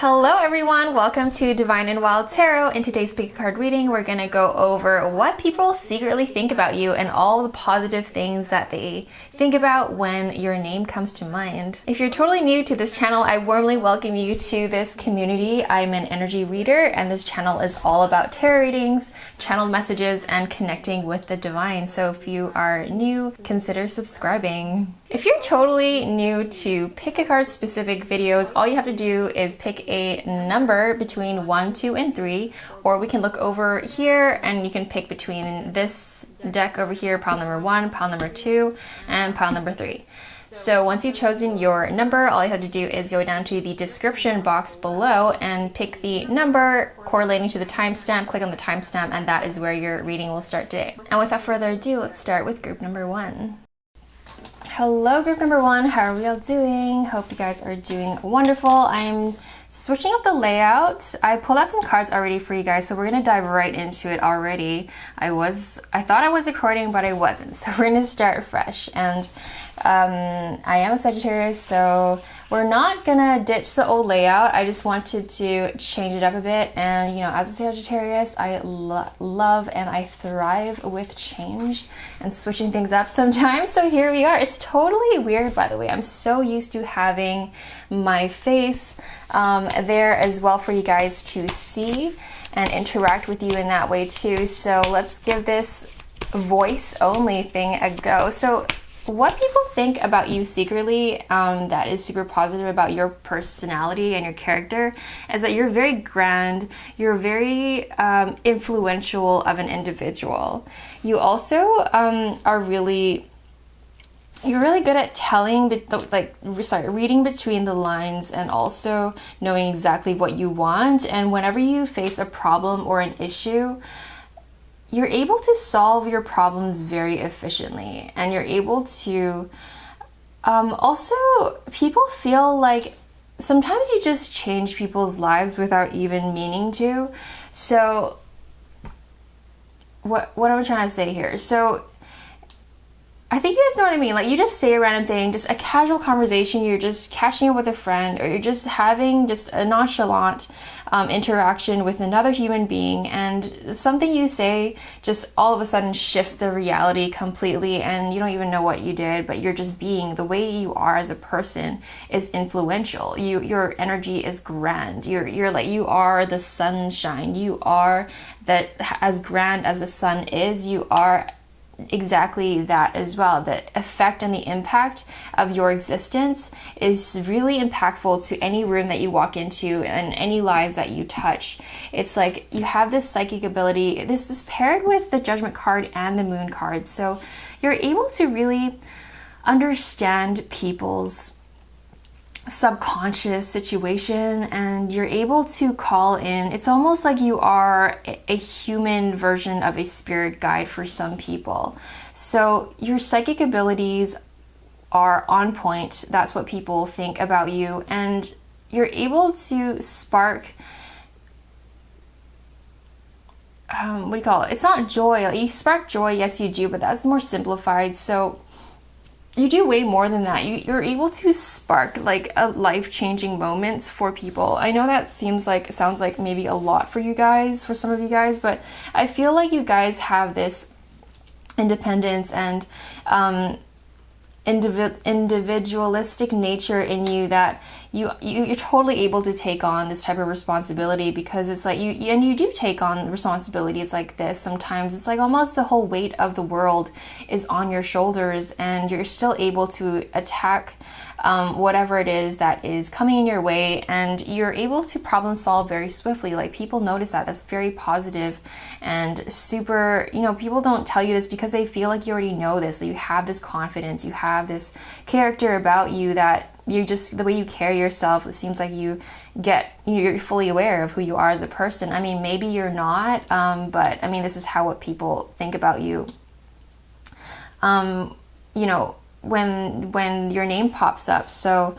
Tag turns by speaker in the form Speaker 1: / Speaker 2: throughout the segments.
Speaker 1: Hello everyone, welcome to Divine and Wild Tarot. In today's pick a card reading, we're going to go over what people secretly think about you and all the positive things that they think about when your name comes to mind. If you're totally new to this channel, I warmly welcome you to this community. I'm an energy reader and this channel is all about tarot readings, channeled messages, and connecting with the divine. So if you are new, consider subscribing. If you're totally new to pick a card specific videos, all you have to do is pick a number between 1, 2, and 3, or we can look over here and you can pick between this deck over here, pile number 1, pile number 2, and pile number 3. So once you've chosen your number, all you have to do is go down to the description box below and pick the number correlating to the timestamp, click on the timestamp, and that is where your reading will start today. And without further ado, let's start with group number 1. Hello group number 1, how are we all doing? Hope you guys are doing wonderful. I'm switching up the layout. I pulled out some cards already for you guys, so we're gonna dive right into it already. I thought I was recording, but I wasn't, so we're gonna start fresh. And I am a Sagittarius, so we're not gonna ditch the old layout. I just wanted to change it up a bit, and you know, as a Sagittarius, I love and I thrive with change and switching things up sometimes. So here we are. It's totally weird, by the way. I'm so used to having my face there as well for you guys to see and interact with you in that way too. So let's give this voice only thing a go. So what people think about you secretly that is super positive about your personality and your character is that you're very grand, you're very influential of an individual. You also you're really good at reading between the lines and also knowing exactly what you want. And whenever you face a problem or an issue, you're able to solve your problems very efficiently, and you're able to also, people feel like sometimes you just change people's lives without even meaning to. So what am I trying to say here? So I think you guys know what I mean. Like, you just say a random thing, just a casual conversation, you're just catching up with a friend, or you're just having just a nonchalant interaction with another human being, and something you say just all of a sudden shifts the reality completely, and you don't even know what you did, but you're just being. The way you are as a person is influential. Your energy is grand. You are the sunshine. You are that, as grand as the sun is, you are exactly that as well. The effect and the impact of your existence is really impactful to any room that you walk into and any lives that you touch. It's like you have this psychic ability. This is paired with the Judgment card and the Moon card, so you're able to really understand people's subconscious situation, and you're able to call in. It's almost like you are a human version of a spirit guide for some people. So your psychic abilities are on point. That's what people think about you, and you're able to spark what do you call it? It's not joy. Like, you spark joy, yes you do, but that's more simplified. So you do way more than that. You're able to spark like a life-changing moments for people. I know that sounds like maybe a lot for you guys, for some of you guys, but I feel like you guys have this independence and individualistic nature in you that you're totally able to take on this type of responsibility, because it's like you do take on responsibilities like this. Sometimes it's like almost the whole weight of the world is on your shoulders, and you're still able to attack whatever it is that is coming in your way, and you're able to problem solve very swiftly. Like, people notice that. That's very positive and super, people don't tell you this because they feel like you already know this. You have this confidence, you have this character about you that you just, the way you carry yourself, it seems like you're fully aware of who you are as a person. I mean, maybe you're not, but I mean, this is what people think about you. When your name pops up. So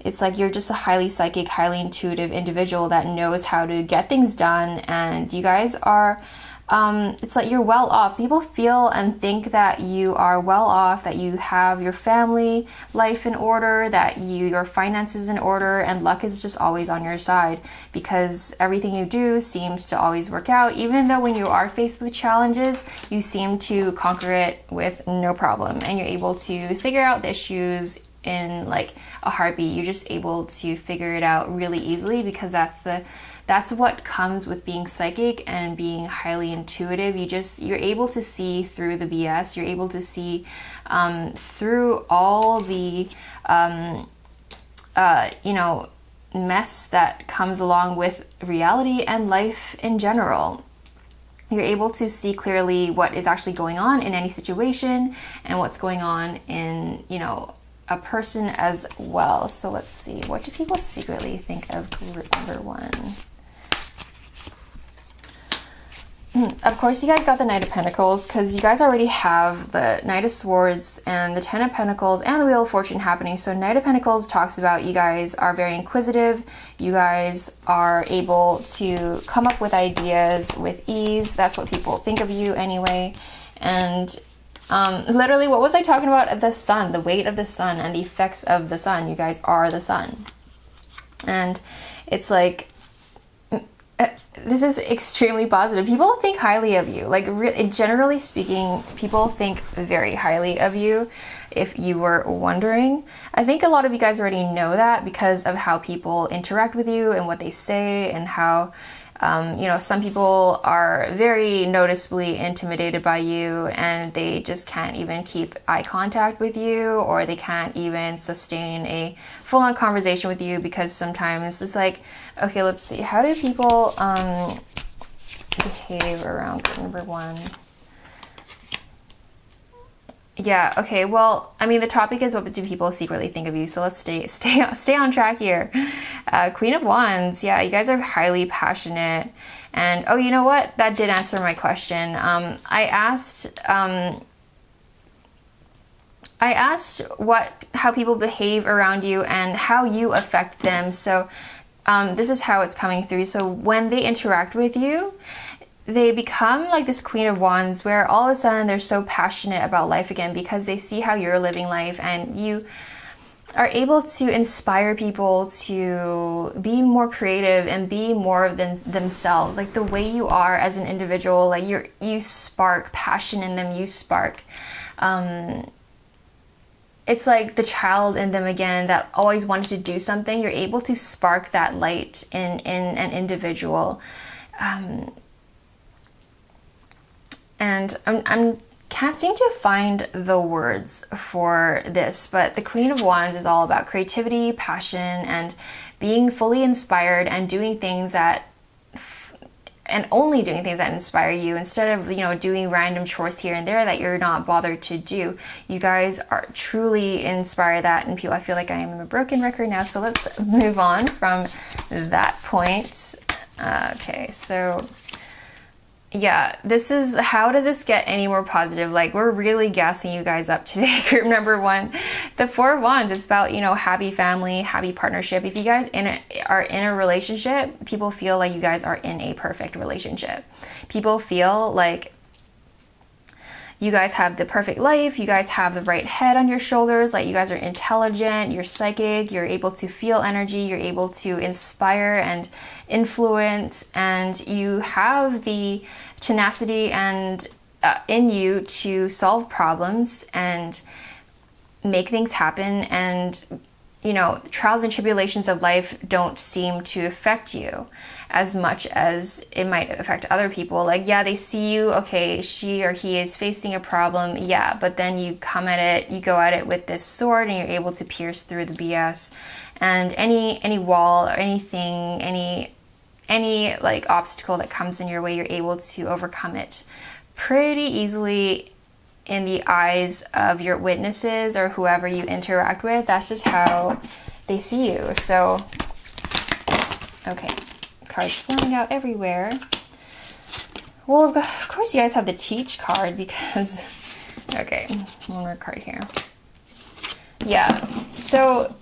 Speaker 1: it's like you're just a highly psychic, highly intuitive individual that knows how to get things done, and you guys are it's like you're well off. People feel and think that you are well off, that you have your family life in order, that your finances in order, and luck is just always on your side, because everything you do seems to always work out. Even though when you are faced with challenges, you seem to conquer it with no problem, and you're able to figure out the issues in like a heartbeat. You're just able to figure it out really easily, because that's what comes with being psychic and being highly intuitive. You're able to see through the BS. You're able to see through all the mess that comes along with reality and life in general. You're able to see clearly what is actually going on in any situation, and what's going on in, a person as well. So let's see, what do people secretly think of group number 1? Of course, you guys got the Knight of Pentacles, because you guys already have the Knight of Swords and the Ten of Pentacles and the Wheel of Fortune happening. So Knight of Pentacles talks about you guys are very inquisitive. You guys are able to come up with ideas with ease. That's what people think of you anyway. And literally, what was I talking about? The sun, the weight of the sun and the effects of the sun. You guys are the sun. And it's like, this is extremely positive. People think highly of you. Like, generally speaking, people think very highly of you, if you were wondering. I think a lot of you guys already know that because of how people interact with you and what they say, and how some people are very noticeably intimidated by you, and they just can't even keep eye contact with you, or they can't even sustain a full-on conversation with you, because sometimes it's like, okay, let's see, how do people behave around group number 1? Yeah, okay, well, I mean, the topic is what do people secretly think of you, so let's stay on track here. Queen of Wands, yeah, you guys are highly passionate, and oh, you know what? That did answer my question. I asked how people behave around you and how you affect them, so this is how it's coming through. So when they interact with you, they become like this Queen of Wands, where all of a sudden they're so passionate about life again, because they see how you're living life, and you are able to inspire people to be more creative and be more of themselves. Like the way you are as an individual, like you spark passion in them, you spark it's like the child in them again that always wanted to do something. You're able to spark that light in an individual. And I can't seem to find the words for this, but the Queen of Wands is all about creativity, passion, and being fully inspired, and doing things that only doing things that inspire you, instead of doing random chores here and there that you're not bothered to do. You guys are truly inspire that in people. I feel like I am a broken record now, so let's move on from that point. Okay, so yeah, this is, how does this get any more positive? Like, we're really gassing you guys up today. Group number 1, the 4 of Wands. It's about, happy family, happy partnership. If you guys are in a relationship, people feel like you guys are in a perfect relationship. People feel like you guys have the perfect life. You guys have the right head on your shoulders. Like, you guys are intelligent, you're psychic, you're able to feel energy, you're able to inspire and influence, and you have the tenacity and in you to solve problems and make things happen. And trials and tribulations of life don't seem to affect you as much as it might affect other people. Like, yeah, they see you, okay, she or he is facing a problem, yeah, but then you come at it, you go at it with this sword, and you're able to pierce through the BS, and any wall or anything, any like obstacle that comes in your way, you're able to overcome it pretty easily in the eyes of your witnesses or whoever you interact with. That's just how they see you. So, okay, cards flying out everywhere. Well, of course you guys have the Teach card, because, okay, one more card here. Yeah, so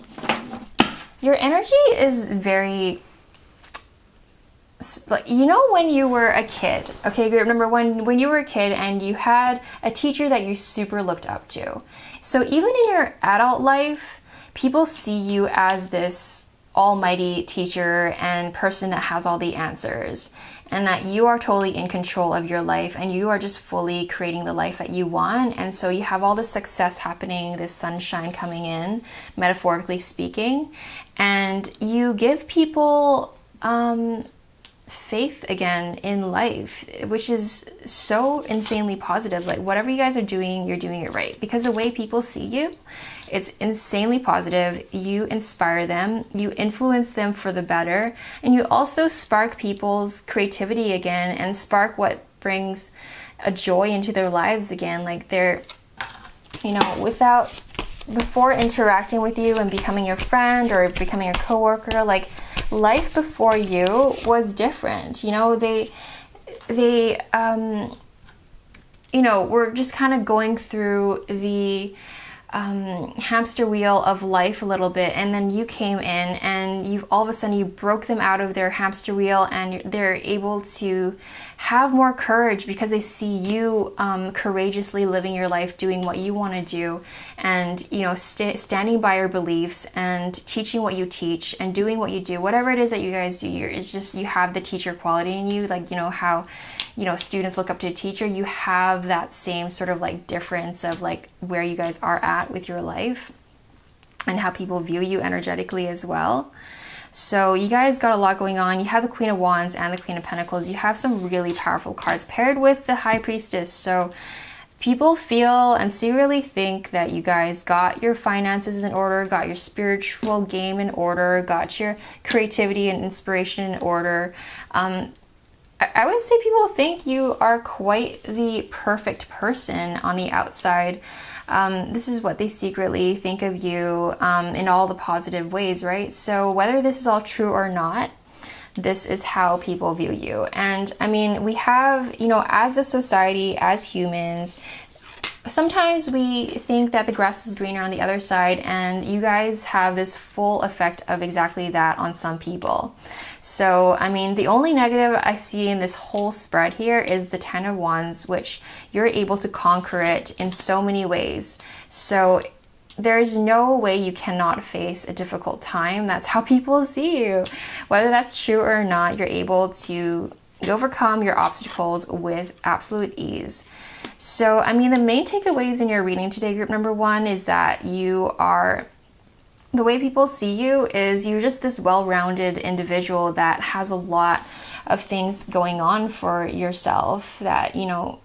Speaker 1: your energy is very like, you know, when you were a kid, okay, group number one, when you were a kid and you had a teacher that you super looked up to. So even in your adult life, people see you as this almighty teacher and person that has all the answers, and that you are totally in control of your life and you are just fully creating the life that you want. And so you have all this success happening, this sunshine coming in, metaphorically speaking, and you give people faith again in life, which is so insanely positive. Like, whatever you guys are doing, you're doing it right, because the way people see you, it's insanely positive. You inspire them, you influence them for the better, and you also spark people's creativity again and spark what brings a joy into their lives again. Like, they're, you know, before interacting with you and becoming your friend or becoming a coworker, like, life before you was different. You know, they you know, we're just kind of going through the hamster wheel of life a little bit, and then you came in and you all of a sudden you broke them out of their hamster wheel, and they're able to have more courage because they see you courageously living your life, doing what you want to do, and, you know, standing by your beliefs and teaching what you teach and doing what you do, whatever it is that you guys do. It's just, you have the teacher quality in you. Like, you know how, you know, students look up to a teacher, you have that same sort of like difference of like where you guys are at with your life and how people view you energetically as well. So you guys got a lot going on. You have the Queen of Wands and the Queen of Pentacles. You have some really powerful cards paired with the High Priestess. So people feel and secretly think that you guys got your finances in order, got your spiritual game in order, got your creativity and inspiration in order. I would say people think you are quite the perfect person on the outside. This is what they secretly think of you in all the positive ways, right? So whether this is all true or not, this is how people view you. And I mean, we have, you know, as a society, as humans, sometimes we think that the grass is greener on the other side, and you guys have this full effect of exactly that on some people. So, I mean, the only negative I see in this whole spread here is the Ten of Wands, which you're able to conquer it in so many ways. So there's no way you cannot face a difficult time. That's how people see you. Whether that's true or not, you're able to overcome your obstacles with absolute ease. So, I mean, the main takeaways in your reading today, group number one, is that you are, the way people see you is you're just this well-rounded individual that has a lot of things going on for yourself that, you know,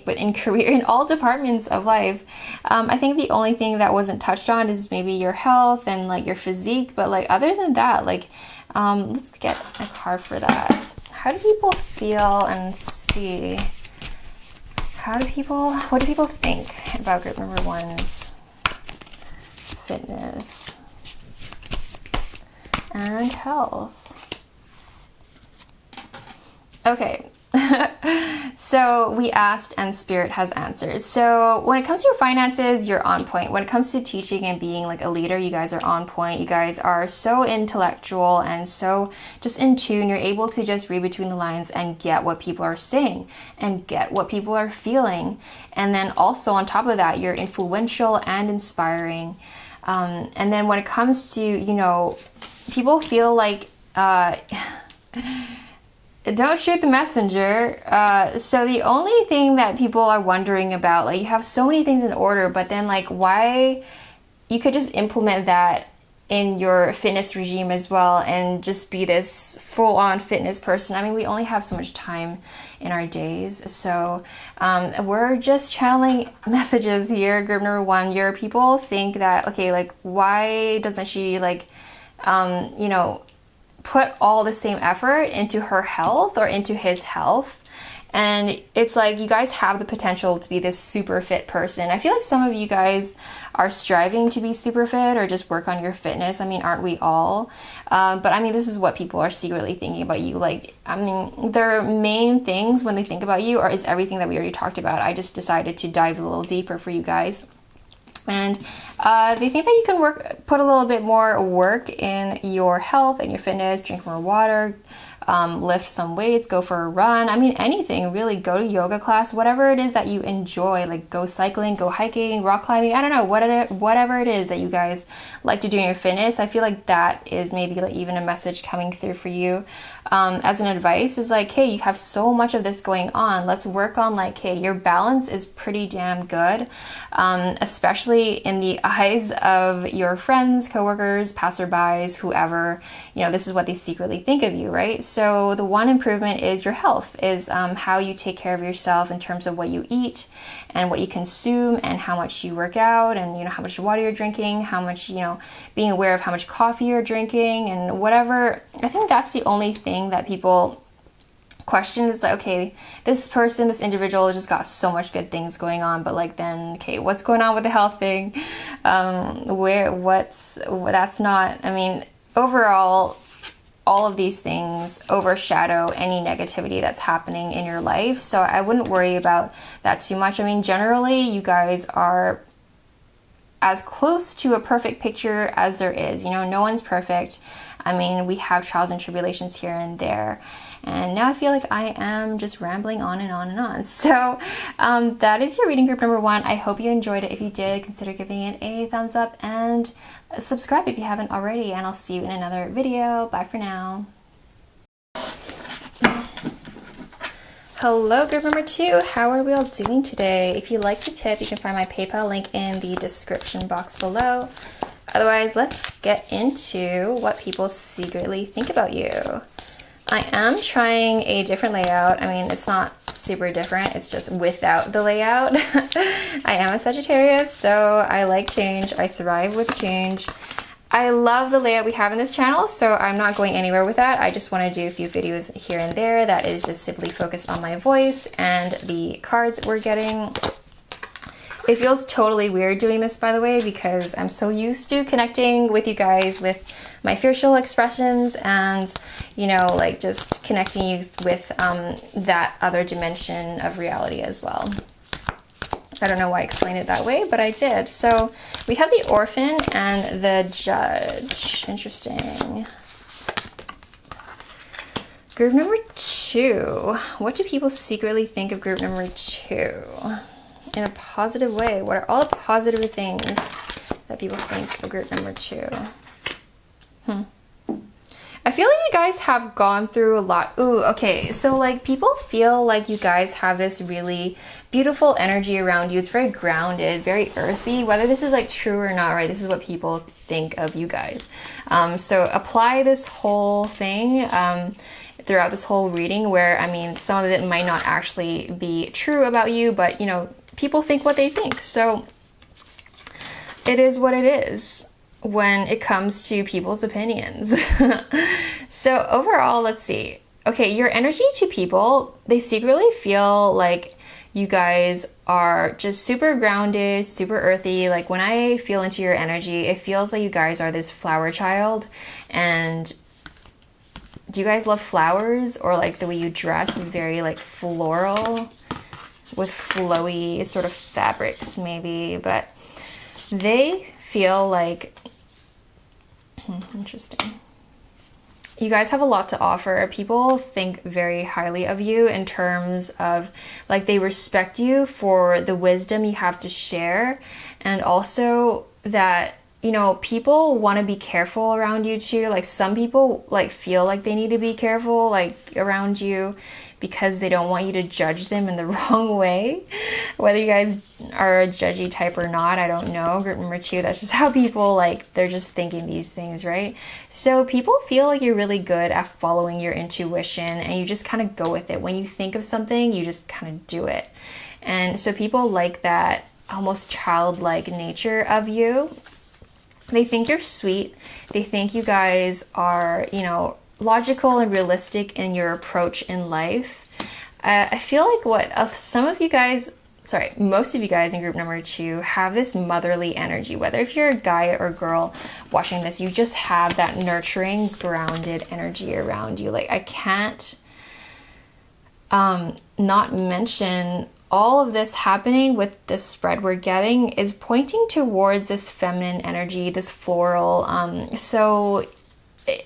Speaker 1: but in career, in all departments of life. I think the only thing that wasn't touched on is maybe your health and like your physique, but like other than that, like, let's get a card for that. How do people feel and see? What do people think about group number one's fitness and health? Okay. So we asked and Spirit has answered. So when it comes to your finances, you're on point. When it comes to teaching and being like a leader, you guys are on point. You guys are so intellectual and so just in tune. You're able to just read between the lines and get what people are saying and get what people are feeling. And then also on top of that, you're influential and inspiring. And then when it comes to, you know, people feel like, don't shoot the messenger. So the only thing that people are wondering about, like, you have so many things in order, but then like, why you could just implement that in your fitness regime as well and just be this full-on fitness person. I mean, we only have so much time in our days, so we're just channeling messages here. Group number one, your people think that, okay, like, why doesn't she like, you know, put all the same effort into her health or into his health? And it's like, you guys have the potential to be this super fit person. I feel like some of you guys are striving to be super fit or just work on your fitness. I mean, aren't we all? But I mean, this is what people are secretly thinking about you. Like, I mean, their main things when they think about you is everything that we already talked about. I just decided to dive a little deeper for you guys. And they think that you can put a little bit more work in your health and your fitness, drink more water, lift some weights, go for a run. I mean, anything really. Go to yoga class, whatever it is that you enjoy, like go cycling, go hiking, rock climbing. I don't know, whatever it is that you guys like to do in your fitness. I feel like that is maybe like even a message coming through for you. As an advice is like, hey, you have so much of this going on. Let's work on like, hey, your balance is pretty damn good, especially in the eyes of your friends, coworkers, passerbys, whoever. You know, this is what they secretly think of you, right? So the one improvement is your health, is how you take care of yourself in terms of what you eat and what you consume and how much you work out and, you know, how much water you're drinking, how much, you know, being aware of how much coffee you're drinking and whatever. I think that's the only thing that people question is like, okay, this person, this individual just got so much good things going on, but like then, okay, what's going on with the health thing? That's not, I mean, overall, all of these things overshadow any negativity that's happening in your life. So I wouldn't worry about that too much. I mean, generally, you guys are as close to a perfect picture as there is. You know, no one's perfect. I mean, we have trials and tribulations here and there. And now I feel like I am just rambling on and on and on. So that is your reading group number 1. I hope you enjoyed it. If you did, consider giving it a thumbs up and subscribe if you haven't already. And I'll see you in another video. Bye for now. Hello, group number 2. How are we all doing today? If you'd like to tip, you can find my PayPal link in the description box below. Otherwise, let's get into what people secretly think about you. I am trying a different layout. I mean, it's not super different. It's just without the layout. I am a Sagittarius, so I like change. I thrive with change. I love the layout we have in this channel, so I'm not going anywhere with that. I just want to do a few videos here and there that is just simply focused on my voice and the cards we're getting. It feels totally weird doing this, by the way, because I'm so used to connecting with you guys with my facial expressions and, you know, like just connecting you with that other dimension of reality as well. I don't know why I explained it that way, but I did. So we have the Orphan and the Judge. Interesting. Group number 2. What do people secretly think of group number 2? In a positive way. What are all the positive things that people think of group number 2? I feel like you guys have gone through a lot. Ooh, okay. So like people feel like you guys have this really beautiful energy around you. It's very grounded, very earthy. Whether this is like true or not, right? This is what people think of you guys. So apply this whole thing throughout this whole reading where, I mean, some of it might not actually be true about you, but you know, people think what they think. So it is what it is when it comes to people's opinions. So overall, let's see. Okay, your energy to people, they secretly feel like you guys are just super grounded, super earthy. Like when I feel into your energy, it feels like you guys are this flower child. And do you guys love flowers? Or like the way you dress is very like floral with flowy sort of fabrics maybe, but they feel like interesting. You guys have a lot to offer. People think very highly of you in terms of like they respect you for the wisdom you have to share, and also that, you know, people want to be careful around you too. Like some people like feel like they need to be careful like around you because they don't want you to judge them in the wrong way. Whether you guys are a judgy type or not, I don't know. Group number 2, that's just how people like, they're just thinking these things, right? So people feel like you're really good at following your intuition and you just kind of go with it. When you think of something, you just kind of do it. And so people like that almost childlike nature of you. They think you're sweet. They think you guys are, you know, logical and realistic in your approach in life. I feel like most of you guys in group number 2 have this motherly energy. Whether if you're a guy or girl watching this, you just have that nurturing, grounded energy around you. Like I can't not mention all of this happening with this spread we're getting is pointing towards this feminine energy, this floral. So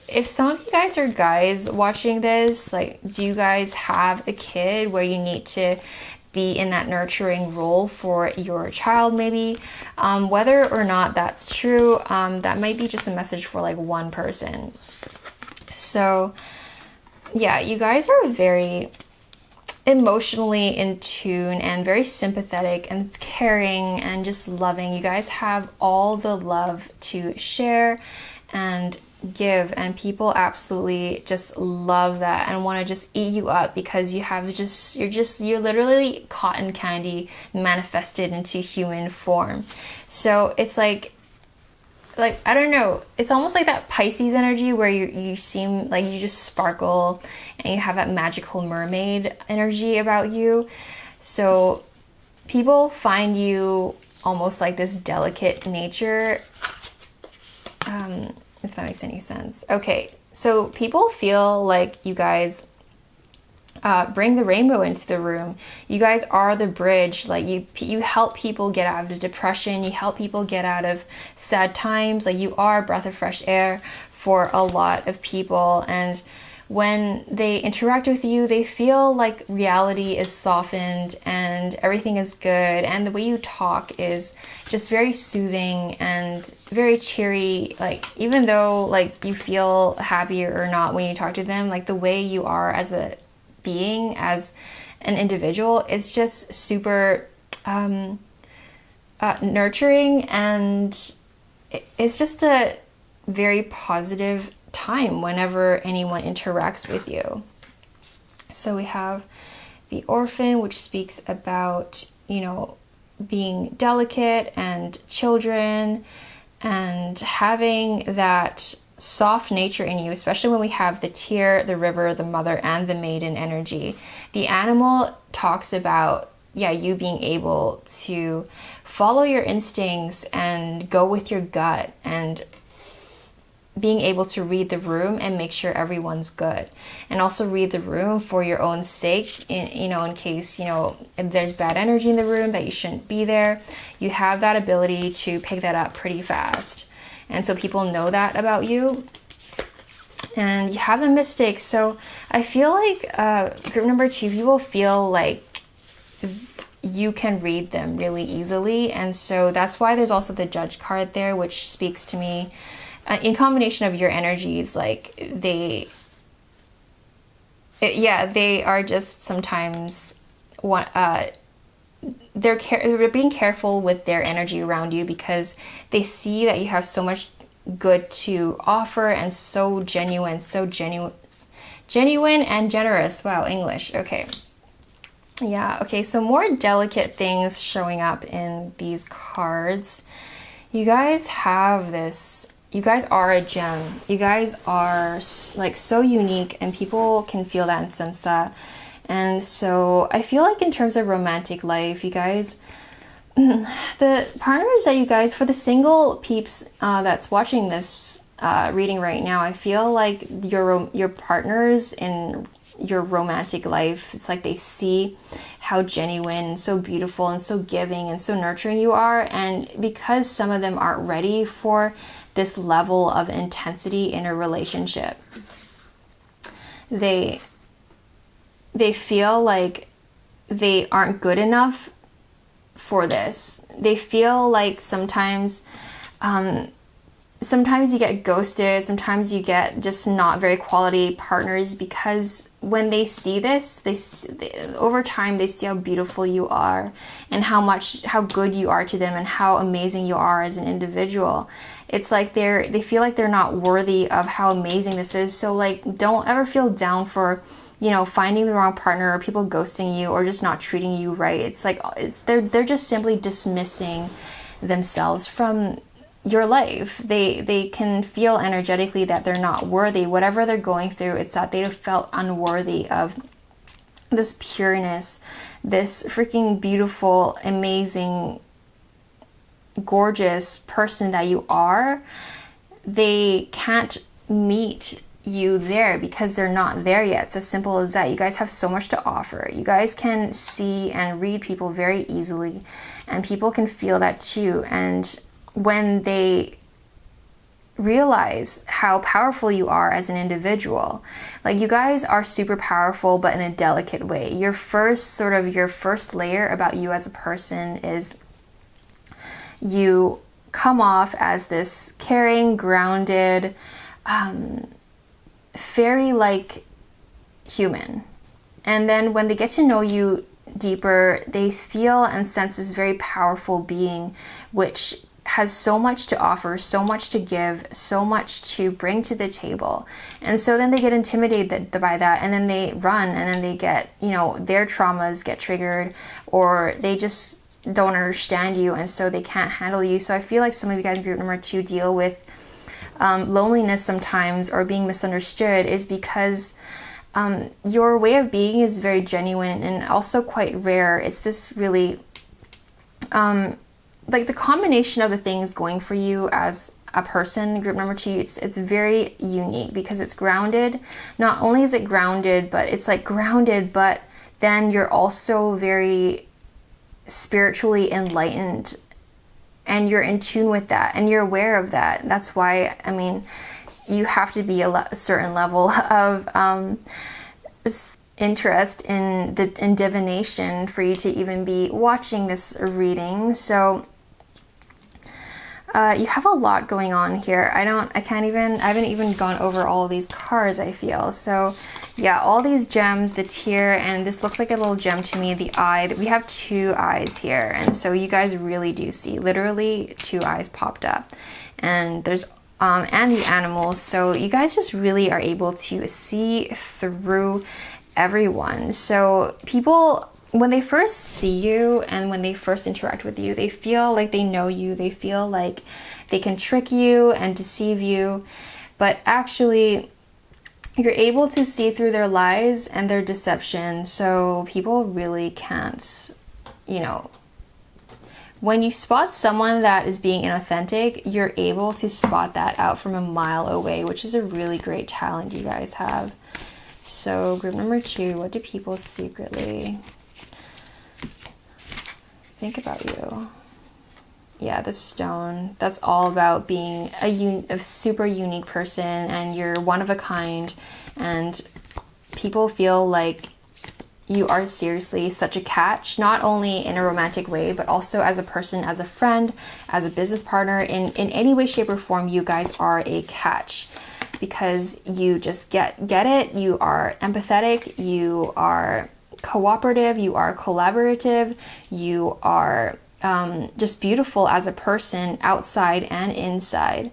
Speaker 1: if some of you guys are guys watching this, like, do you guys have a kid where you need to be in that nurturing role for your child maybe? Whether or not that's true, that might be just a message for like one person. So yeah, you guys are very emotionally in tune and very sympathetic and caring and just loving. You guys have all the love to share and give, and people absolutely just love that and want to just eat you up, because you're literally cotton candy manifested into human form. So it's like I don't know, it's almost like that Pisces energy where you seem like you just sparkle and you have that magical mermaid energy about you. So people find you almost like this delicate nature, if that makes any sense. Okay, so people feel like you guys bring the rainbow into the room. You guys are the bridge. Like you help people get out of depression. You help people get out of sad times. Like you are a breath of fresh air for a lot of people. And when they interact with you, they feel like reality is softened and everything is good. And the way you talk is just very soothing and very cheery. Like even though like you feel happy or not when you talk to them, like the way you are as a being, as an individual, is just super nurturing, and it's just a very positive time whenever anyone interacts with you. So we have the Orphan, which speaks about, you know, being delicate and children and having that soft nature in you, especially when we have the tear, the river, the mother, and the maiden energy. The animal talks about, yeah, you being able to follow your instincts and go with your gut, and being able to read the room and make sure everyone's good, and also read the room for your own sake, in case, if there's bad energy in the room that you shouldn't be there. You have that ability to pick that up pretty fast. And so people know that about you. And you have the Mystic. So I feel like group number 2, people feel like you can read them really easily. And so that's why there's also the Judge card there, which speaks to me in combination of your energies. Like they are just sometimes they're being careful with their energy around you, because they see that you have so much good to offer and so genuine and generous. Wow, English. Okay. Yeah, okay, so more delicate things showing up in these cards. You guys have this, you guys are a gem. You guys are like so unique, and people can feel that and sense that. And so I feel like in terms of romantic life, you guys, the partners that you guys, for the single peeps that's watching this reading right now, I feel like your partners in your romantic life, it's like they see how genuine, so beautiful, and so giving and so nurturing you are. And because some of them aren't ready for this level of intensity in a relationship, they feel like they aren't good enough for this. They feel like sometimes you get ghosted, sometimes you get just not very quality partners, because when they see this, over time they see how beautiful you are and how good you are to them and how amazing you are as an individual. It's like they feel like they're not worthy of how amazing this is. So like, don't ever feel down for finding the wrong partner, or people ghosting you, or just not treating you right. It's like they're just simply dismissing themselves from your life. They can feel energetically that they're not worthy. Whatever they're going through, it's that they felt unworthy of this pureness, this freaking beautiful, amazing, gorgeous person that you are. They can't meet you there because they're not there yet. It's as simple as that. You guys have so much to offer. You guys can see and read people very easily, and people can feel that too. And when they realize how powerful you are as an individual. Like, you guys are super powerful, but in a delicate way. Your first layer about you as a person is you come off as this caring, grounded, fairy-like human. And then when they get to know you deeper, they feel and sense this very powerful being, which has so much to offer, so much to give, so much to bring to the table. And so then they get intimidated by that, and then they run, and then they get, their traumas get triggered, or they just don't understand you, and so they can't handle you. So I feel like some of you guys in group number 2 deal with loneliness sometimes, or being misunderstood, is because your way of being is very genuine and also quite rare. It's this really like the combination of the things going for you as a person, group number 2, it's very unique because it's grounded. Not only is it grounded, but it's like grounded, but then you're also very spiritually enlightened, and you're in tune with that, and you're aware of that. That's why, I mean, you have to be a certain level of interest in divination for you to even be watching this reading. So you have a lot going on here. I haven't even gone over all of these cards, I feel. So yeah, all these gems, the tear, and this looks like a little gem to me, the eye. We have 2 eyes here, and so you guys really do see literally 2 eyes popped up, and there's and the animals. So you guys just really are able to see through everyone. So people, when they first see you and when they first interact with you, they feel like they know you. They feel like they can trick you and deceive you, but actually you're able to see through their lies and their deception. So people really can't, when you spot someone that is being inauthentic, you're able to spot that out from a mile away, which is a really great talent you guys have. So group number 2, what do people secretly think about you? Yeah, the stone. That's all about being a super unique person, and you're one of a kind, and people feel like you are seriously such a catch, not only in a romantic way, but also as a person, as a friend, as a business partner. In any way, shape, or form, you guys are a catch, because you just get it. You are empathetic, you are cooperative, you are collaborative, you are just beautiful as a person, outside and inside.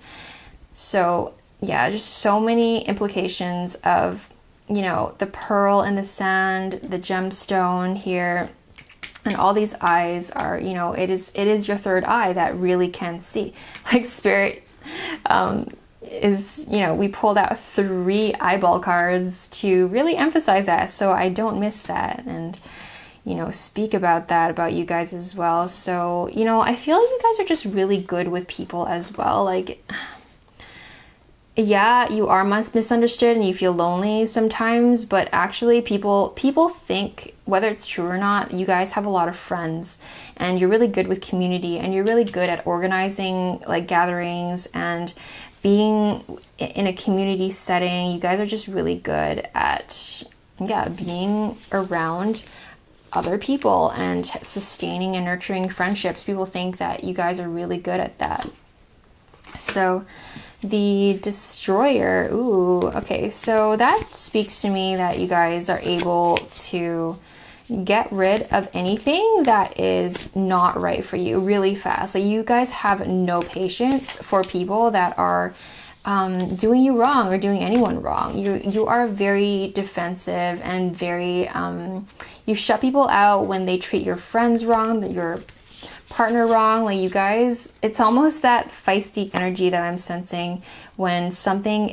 Speaker 1: So yeah, just so many implications of, the pearl in the sand, the gemstone here, and all these eyes are, it is your third eye that really can see. Like spirit is, we pulled out 3 eyeball cards to really emphasize that, so I don't miss that, and speak about that about you guys as well. So I feel like you guys are just really good with people as well. Like, yeah, you are misunderstood and you feel lonely sometimes, but actually people think, whether it's true or not, you guys have a lot of friends, and you're really good with community, and you're really good at organizing like gatherings and being in a community setting. You guys are just really good at being around other people and sustaining and nurturing friendships. People think that you guys are really good at that. So the destroyer, ooh, okay, so that speaks to me that you guys are able to get rid of anything that is not right for you really fast. Like, you guys have no patience for people that are doing you wrong or doing anyone wrong. You are very defensive and very you shut people out when they treat your friends wrong, your partner wrong. Like, you guys, it's almost that feisty energy that I'm sensing when something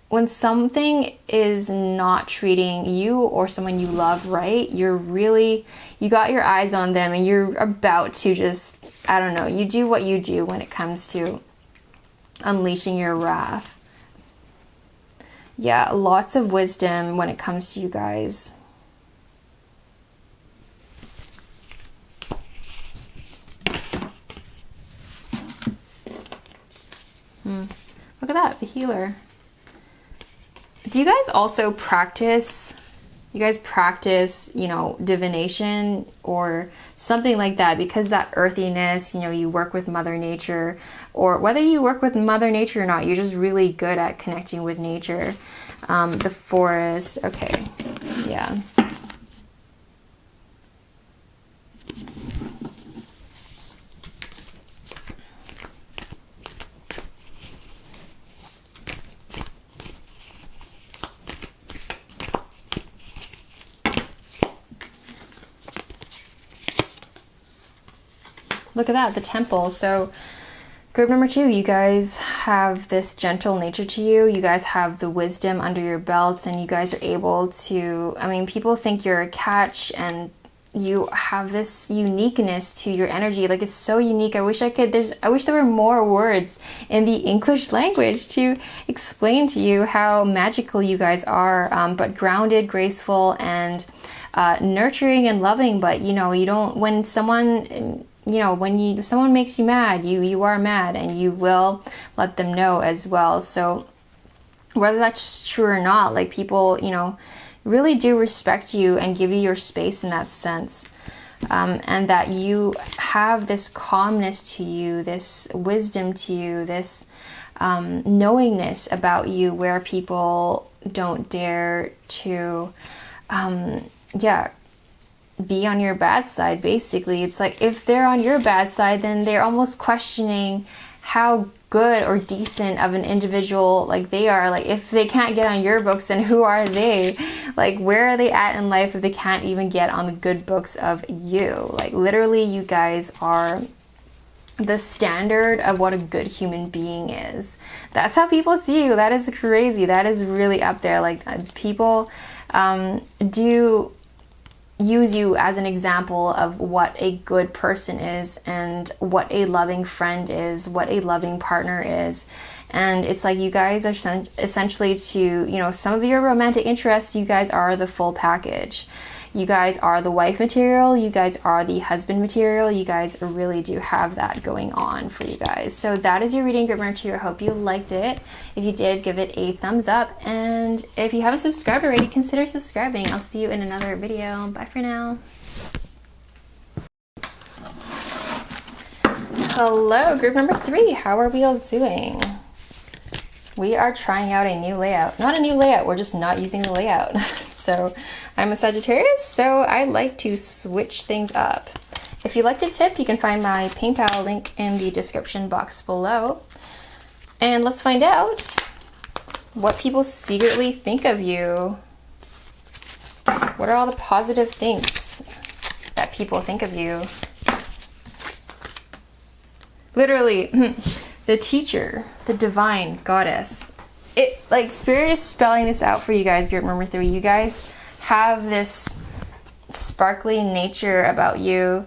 Speaker 1: when something is not treating you or someone you love right. You got your eyes on them, and you're about to just, I don't know, you do what you do when it comes to unleashing your wrath. Yeah, lots of wisdom when it comes to you guys. Look at that, the healer. Do you guys also practice, you know, divination or something like that? Because that earthiness, you know, you work with Mother Nature, or whether you work with Mother Nature or not, you're just really good at connecting with nature. The forest, okay, yeah. Look at that, the temple. So group number 2, you guys have this gentle nature to you. You guys have the wisdom under your belts, and you guys are able to, I mean, people think you're a catch, and you have this uniqueness to your energy. Like, it's so unique. I wish there were more words in the English language to explain to you how magical you guys are, but grounded, graceful, and nurturing and loving. But you know, you don't, when someone, you know, when someone makes you mad, you are mad, and you will let them know as well. So whether that's true or not, like, people, you know, really do respect you and give you your space in that sense. And that you have this calmness to you, this wisdom to you, this knowingness about you, where people don't dare to be on your bad side. Basically, it's like, if they're on your bad side, then they're almost questioning how good or decent of an individual, like, they are. Like, if they can't get on your books, then who are they? Like, where are they at in life if they can't even get on the good books of you? Like, literally, you guys are the standard of what a good human being is. That's how people see you. That is crazy. That is really up there. Like, people do use you as an example of what a good person is, and what a loving friend is, what a loving partner is. And it's like, you guys are essentially, to, you know, some of your romantic interests, you guys are the full package. You guys are the wife material, you guys are the husband material, you guys really do have that going on for you guys. So that is your reading, group number 2. I hope you liked it. If you did, give it a thumbs up, and if you haven't subscribed already, consider subscribing. I'll see you in another video. Bye for now. Hello, group number 3. How are we all doing? We are trying out a new layout. Not a new layout, we're just not using the layout. So I'm a Sagittarius, so I like to switch things up. If you'd like to tip, you can find my PayPal link in the description box below. And let's find out what people secretly think of you. What are all the positive things that people think of you? Literally, the teacher, the divine goddess. It, like, Spirit is spelling this out for you guys, group number 3. You guys have this sparkly nature about you.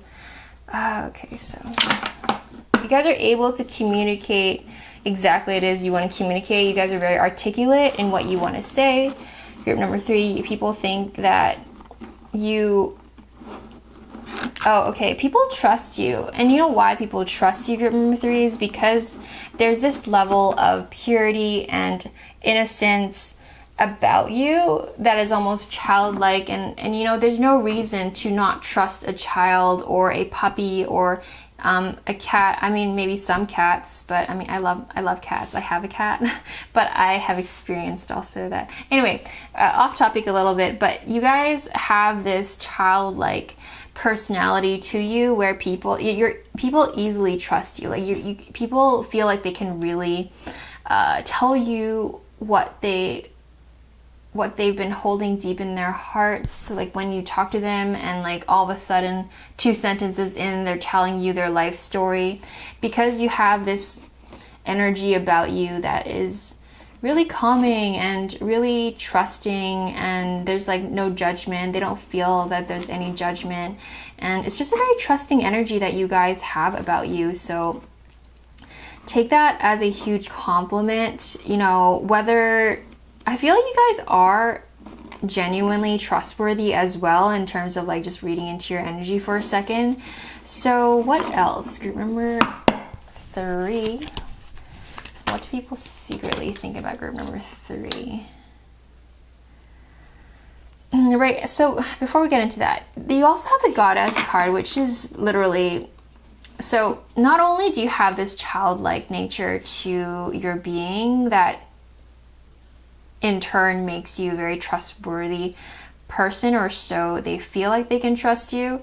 Speaker 1: Okay, so you guys are able to communicate exactly what it is you want to communicate. You guys are very articulate in what you want to say. Group number 3, people think that you... Oh, okay. People trust you. And you know why people trust you, group number 3, is because there's this level of purity and innocence about you that is almost childlike. And you know, there's no reason to not trust a child or a puppy or a cat. I mean, maybe some cats, but I mean, I love cats. I have a cat, but I have experienced also that. Anyway, off topic a little bit, but you guys have this childlike personality to you, where people easily trust you. Like, people feel like they can really tell you what they've been holding deep in their hearts. So, like, when you talk to them, and like all of a sudden 2 sentences in, they're telling you their life story, because you have this energy about you that is really calming and really trusting, and there's like no judgment. They don't feel that there's any judgment, and it's just a very trusting energy that you guys have about you. So take that as a huge compliment. You know, whether, I feel like you guys are genuinely trustworthy as well, in terms of like just reading into your energy for a second. So what else? Group number 3. What do people secretly think about group number 3? Right, so before we get into that, you also have the Goddess card, which is literally, so not only do you have this childlike nature to your being that in turn makes you a very trustworthy person, or so they feel like they can trust you,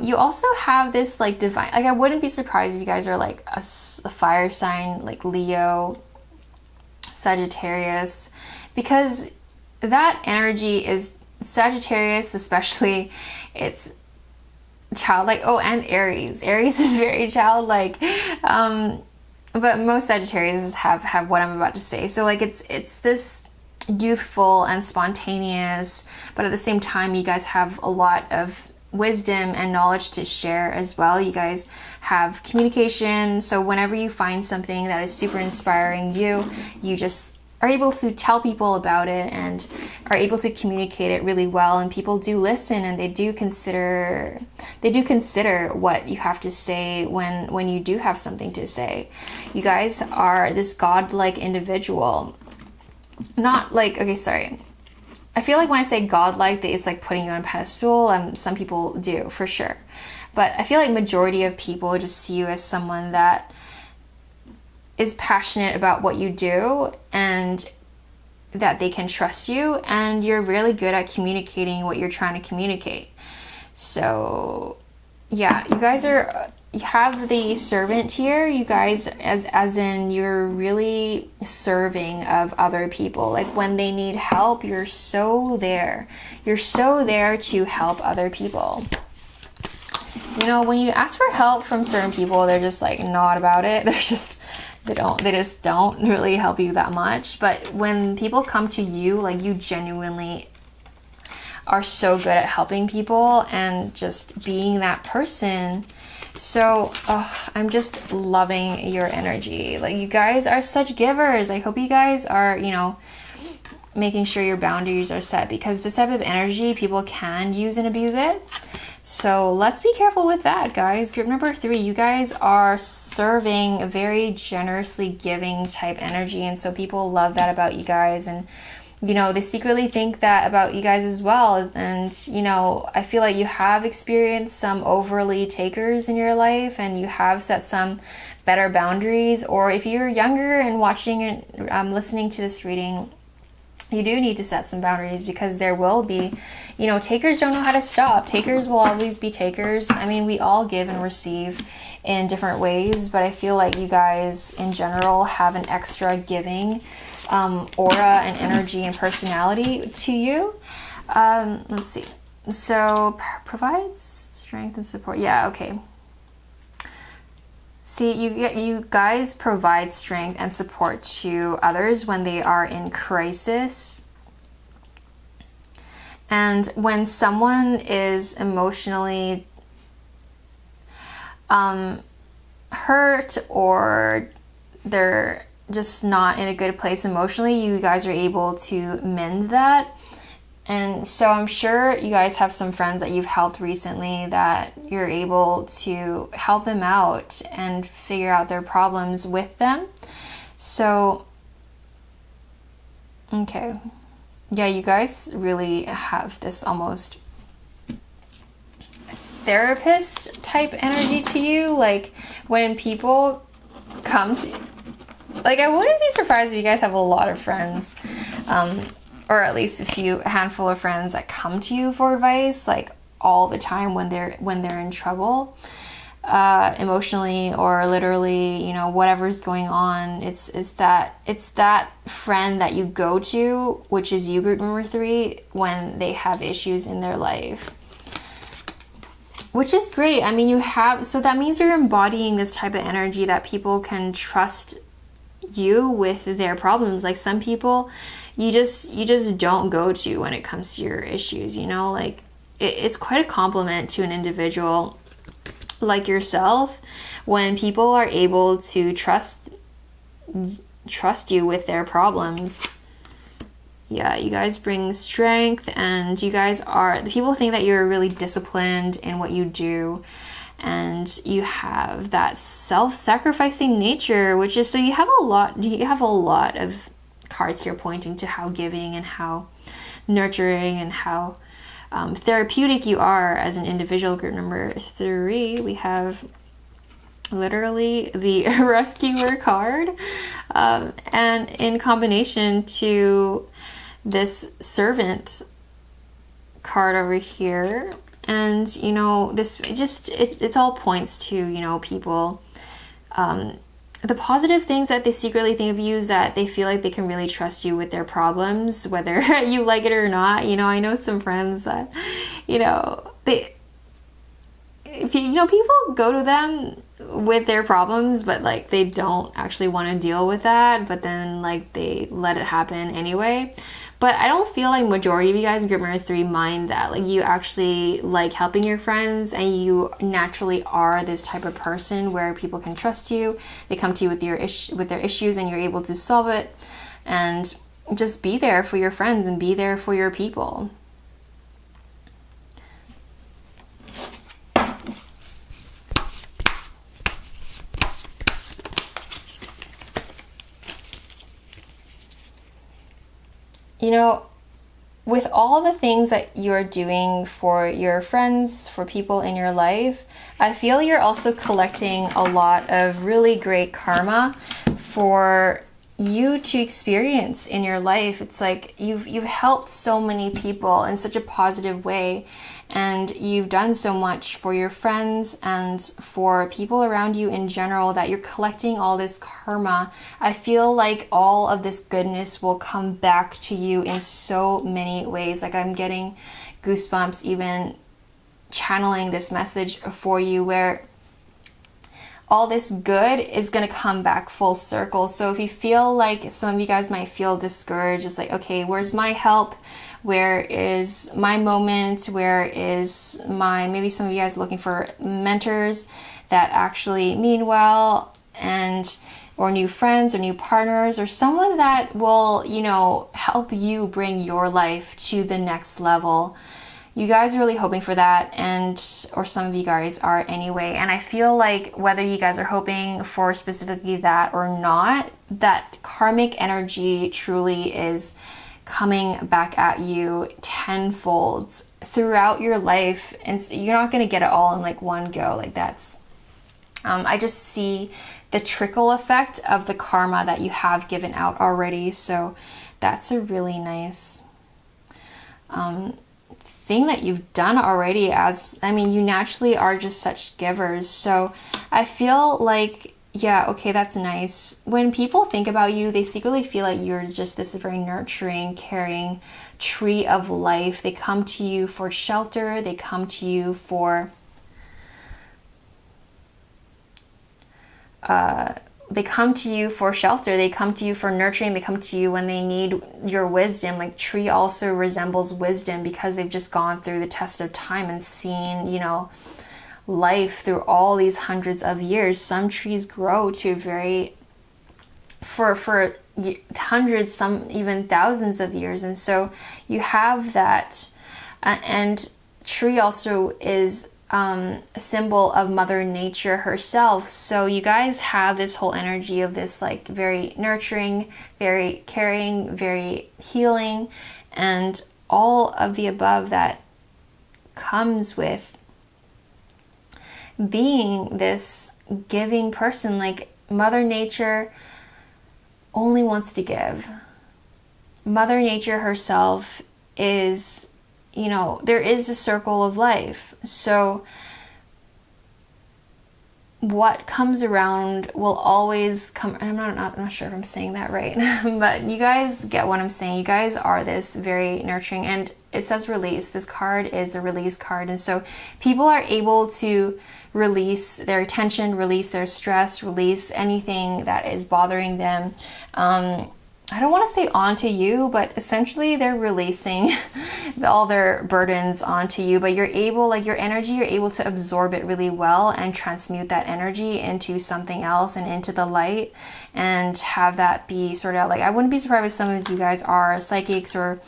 Speaker 1: you also have this like divine, like I wouldn't be surprised if you guys are like a fire sign, like Leo, Sagittarius, because that energy is Sagittarius, especially, it's childlike. Oh, and Aries is very childlike, but most Sagittarius have what I'm about to say. So like it's this youthful and spontaneous, but at the same time you guys have a lot of wisdom and knowledge to share as well. You guys have communication, so whenever you find something that is super inspiring, you just are able to tell people about it and are able to communicate it really well, and people do listen, and they do consider what you have to say when you do have something to say. You guys are this godlike individual. Not like, okay, sorry. I feel like when I say godlike, it's like putting you on a pedestal, and some people do, for sure. But I feel like majority of people just see you as someone that is passionate about what you do and that they can trust you, and you're really good at communicating what you're trying to communicate. So yeah, you have the servant here. You guys, as in you're really serving of other people. Like when they need help, you're so there to help other people. You know, when you ask for help from certain people, they're just like not about it. They just don't really help you that much. But when people come to you, like you genuinely are so good at helping people and just being that person. So I'm just loving your energy. Like you guys are such givers. I hope you guys are, you know, making sure your boundaries are set, because this type of energy people can use and abuse it. So let's be careful with that, guys. Group number 3, you guys are serving a very generously giving type energy, and so people love that about you guys, and you know, they secretly think that about you guys as well. And you know, I feel like you have experienced some overly takers in your life, and you have set some better boundaries. Or if you're younger and watching and listening to this reading, you do need to set some boundaries, because there will be, you know, takers don't know how to stop. Takers will always be takers. I mean, we all give and receive in different ways, but I feel like you guys in general have an extra giving aura and energy and personality to you. Let's see. So provides strength and support. Yeah, okay. See, you guys provide strength and support to others when they are in crisis. And when someone is emotionally hurt, or they're just not in a good place emotionally, you guys are able to mend that. And so I'm sure you guys have some friends that you've helped recently that you're able to help them out and figure out their problems with them. So, okay. Yeah, you guys really have this almost therapist type energy to you. Like when people come to, like I wouldn't be surprised if you guys have a lot of friends, or at least a handful of friends that come to you for advice, like all the time when they're in trouble, emotionally or literally, you know, whatever's going on. It's that friend that you go to, which is you, group number 3, when they have issues in their life, which is great. I mean, so that means you're embodying this type of energy that people can trust you with their problems. Like some people you just don't go to when it comes to your issues, you know. Like it's quite a compliment to an individual like yourself when people are able to trust you with their problems. Yeah, you guys bring strength, and you guys people think that you're really disciplined in what you do, and you have that self-sacrificing nature, which is, so you have a lot of cards here pointing to how giving and how nurturing and how therapeutic you are as an individual. Group number 3, we have literally the rescuer card, and in combination to this servant card over here. And you know, this it's all points to, you know, people, the positive things that they secretly think of you is that they feel like they can really trust you with their problems, whether you like it or not. You know, I know some friends that, you know, people go to them with their problems, but like they don't actually want to deal with that, but then like they let it happen anyway. But I don't feel like majority of you guys in group number 3 mind that. Like, you actually like helping your friends, and you naturally are this type of person where people can trust you. They come to you with their issues, and you're able to solve it, and just be there for your friends and be there for your people. You know, with all the things that you're doing for your friends, for people in your life, I feel you're also collecting a lot of really great karma for you to experience in your life. It's like you've helped so many people in such a positive way, and you've done so much for your friends and for people around you in general, that you're collecting all this karma. I feel like all of this goodness will come back to you in so many ways. Like, I'm getting goosebumps even channeling this message for you, where all this good is going to come back full circle. So if you feel like, some of you guys might feel discouraged, it's like, okay, where's my help? Where is my moment? Where is my, maybe some of you guys looking for mentors that actually mean well, and or new friends or new partners, or someone that will, you know, help you bring your life to the next level. You guys are really hoping for that, and or some of you guys are anyway. And I feel like whether you guys are hoping for specifically that or not, that karmic energy truly is coming back at you tenfold throughout your life, and you're not going to get it all in like one go. Like, that's I just see the trickle effect of the karma that you have given out already. So that's a really nice thing that you've done already. As I mean, you naturally are just such givers. So I feel like, yeah, okay, that's nice. When people think about you, they secretly feel like you're just this very nurturing, caring tree of life. They come to you for shelter. They come to you for shelter. They come to you for nurturing. They come to you when they need your wisdom. Like, tree also resembles wisdom, because they've just gone through the test of time and seen, you know, life through all these hundreds of years. Some trees grow to for hundreds, some even thousands of years. And so you have that, and tree also is a symbol of Mother Nature herself. So you guys have this whole energy of this, like, very nurturing, very caring, very healing, and all of the above that comes with being this giving person. Like, Mother Nature only wants to give. Mother Nature herself is, you know, there is a circle of life. So what comes around will always come. I'm not sure if I'm saying that right, but you guys get what I'm saying. You guys are this very nurturing, and it says release. This card is a release card, and so people are able to release their tension, release their stress, release anything that is bothering them. I don't want to say onto you, but essentially they're releasing all their burdens onto you. But you're able, like, your energy, you're able to absorb it really well and transmute that energy into something else and into the light, and have that be sorted out. Like, I wouldn't be surprised if some of you guys are psychics or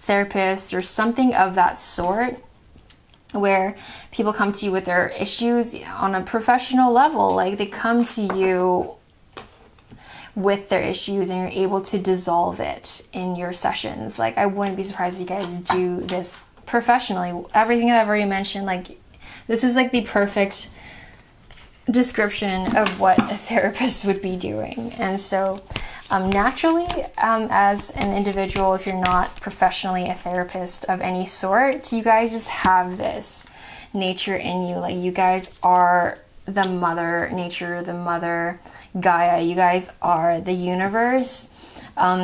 Speaker 1: therapists or something of that sort. where people come to you with their issues on a professional level. Like they come to you with their issues and you're able to dissolve it in your sessions. Like I wouldn't be surprised if you guys do this professionally. Everything that I've already mentioned, like this is like the perfect description of what a therapist would be doing. And so naturally, as an individual, if you're not professionally a therapist of any sort, you guys just have this nature in you. Like you guys are the mother nature, the mother Gaia. You guys are the universe.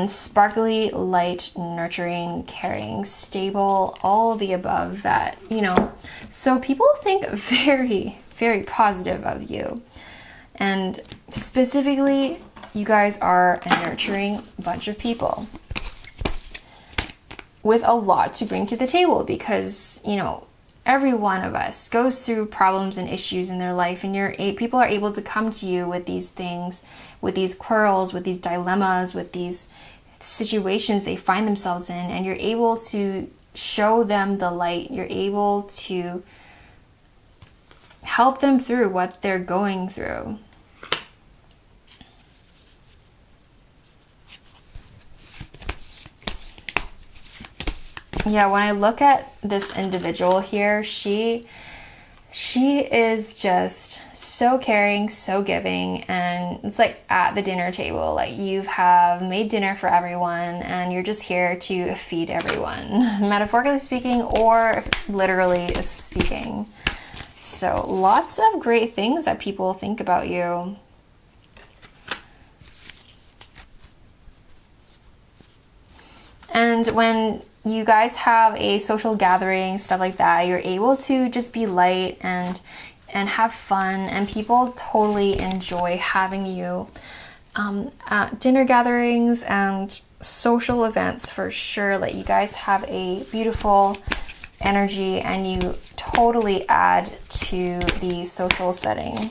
Speaker 1: Sparkly, light, nurturing, caring, stable, all of the above that, you know. So people think very, very positive of you. And specifically, you guys are a nurturing bunch of people with a lot to bring to the table, because, you know, every one of us goes through problems and issues in their life, and people are able to come to you with these things, with these quarrels, with these dilemmas, with these situations they find themselves in, and you're able to show them the light. You're able to help them through what they're going through. Yeah, when I look at this individual here, she is just so caring, so giving, and it's like at the dinner table, like you have made dinner for everyone and you're just here to feed everyone, metaphorically speaking or literally speaking. So lots of great things that people think about you. And when you guys have a social gathering, stuff like that, you're able to just be light and have fun, and people totally enjoy having you at dinner gatherings and social events for sure. Like you guys have a beautiful energy and you totally add to the social setting.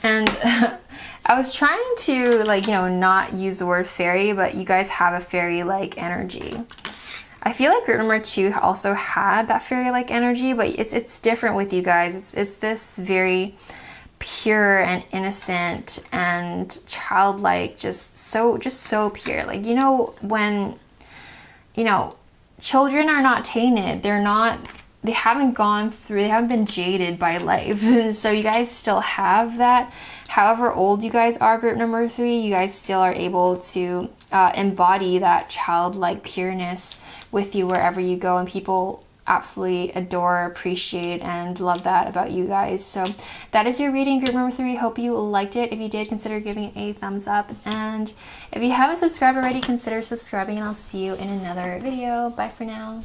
Speaker 1: And I was trying to, like, you know, not use the word fairy, but you guys have a fairy-like energy. I feel like group number 2 also had that fairy-like energy, but it's different with you guys. It's this very pure and innocent and childlike, just so pure. Like, you know, when, you know, children are not tainted. They haven't been jaded by life. And so you guys still have that. However old you guys are, group number 3, you guys still are able to embody that childlike pureness with you wherever you go. And people absolutely adore, appreciate, and love that about you guys. So that is your reading, group number 3. Hope you liked it. If you did, consider giving it a thumbs up. And if you haven't subscribed already, consider subscribing, and I'll see you in another video. Bye for now.